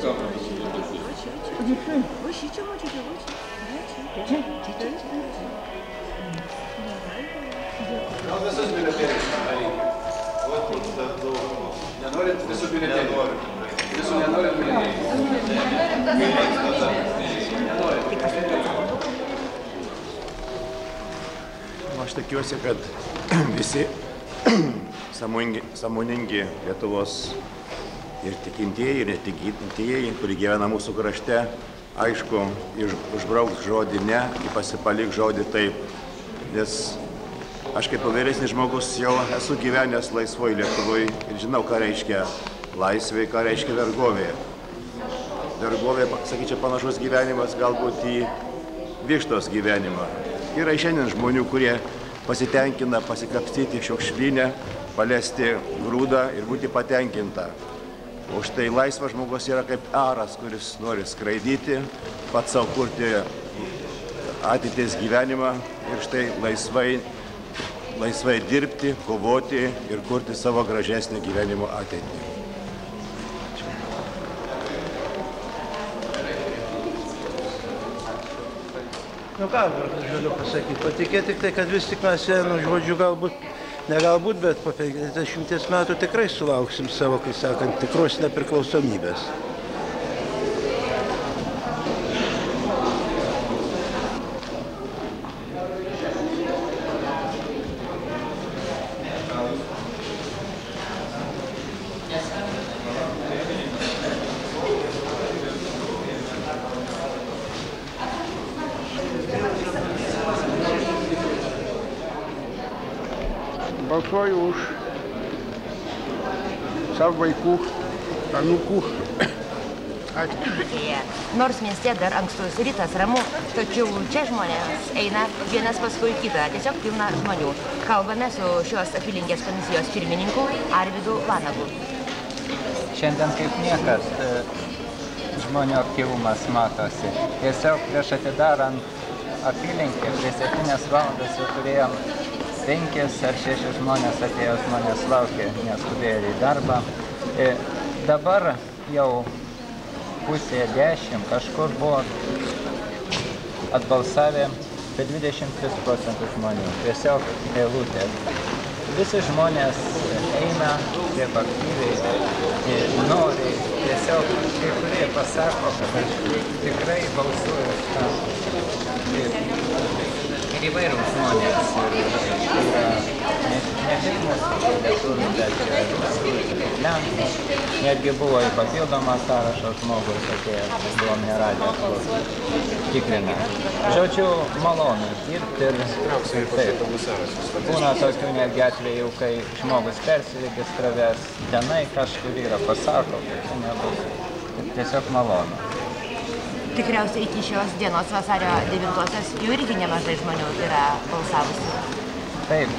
Gal visus biuletenius padaryti. Nenorit visų biuletenių? Visų nenorit biuletenių? Aš tikiuosi, kad visi sąmoningi Lietuvos ir tikintieji, ir netikintieji, kurie gyvena mūsų krašte, aišku, užbrauks žodį ne ir pasipalik žodį taip. Nes aš kaip vyresnis žmogus jau esu gyvenęs laisvoj Lietuvoj ir žinau, ką reiškia laisvė, ką reiškia vergovė. Vergovė, sakyčiau, panašus gyvenimas galbūt į vištos gyvenimą. Yra šiandien žmonių, kurie pasitenkina pasikapstyti šiukšlinę, palesti grūdą ir būti patenkinta. O štai laisvas žmogus yra kaip aras, kuris nori skraidyti, pats savo kurti ateities gyvenimą ir štai laisvai dirbti, kovoti ir kurti savo gražesnį gyvenimo ateitį. Nu ką galiu pasakyti, patikėti tik tai, kad vis tik mes žodžiu galbūt, ne galbūt, bet po 50 metų tikrai sulauksim savo, kai sakant, tikros nepriklausomybės. Balsuoju už savo vaikų, anūkų ateitį. Nors mieste dar ankstus rytas ramu, tačiau čia žmonės eina vienas paskui kitą, tiesiog pilna žmonių. Kalbame su šios apylinkės komisijos pirmininku Arvydu Vanagu. Šiandien kaip niekad žmonių aktyvumas matosi. Tiesiog prieš atidarant apylinkę, prieš 7 valandas jau turėjom 5 ar 6 žmonės atėjo, žmonės laukė, neskubėjo į darbą. Dabar jau pusė 10 kažkur buvo atbalsavę apie 23% žmonių. Tiesiog eilutė. Visi žmonės eina taip aktyviai, noriai. Tiesiog kai kurie pasako, kad aš tikrai balsuoju už tą. Ir įvairūs žmonės. Ne tik mūsų lietuvių, bet ir rusų, lenkų. Netgi buvo į papildomą sąrašą žmogus atėjęs, buvom neradę, tikrina. Žodžiu, malonu dirbti ir taip. Būna tokių netgi atvejų, kai žmogus persiregistravęs tenai kažkur yra pasako, kad čia nebus. Tiesiog malonu. Tikriausiai iki šios dienos vasario 9-osios jau irgi nemažai žmonių yra balsavusių. Taip,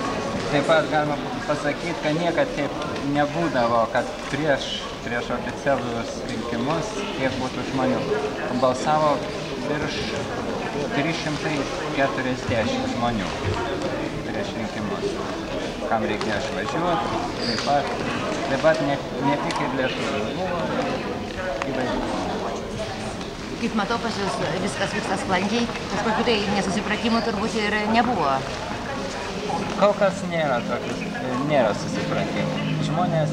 taip pat galima pasakyti, kad niekad taip nebūdavo, kad prieš oficialius rinkimus kiek būtų žmonių. Balsavo virš 340 žmonių prieš rinkimus. Kam reikėjo išvažiuoti, taip pat ne tik ir lietuvių buvo įvairių. Kaip matau, pas jūs viskas vyksta sklandžiai, kažkokių tai nesusipratimų turbūt ir nebuvo. Kol kas nėra susipratimų. Žmonės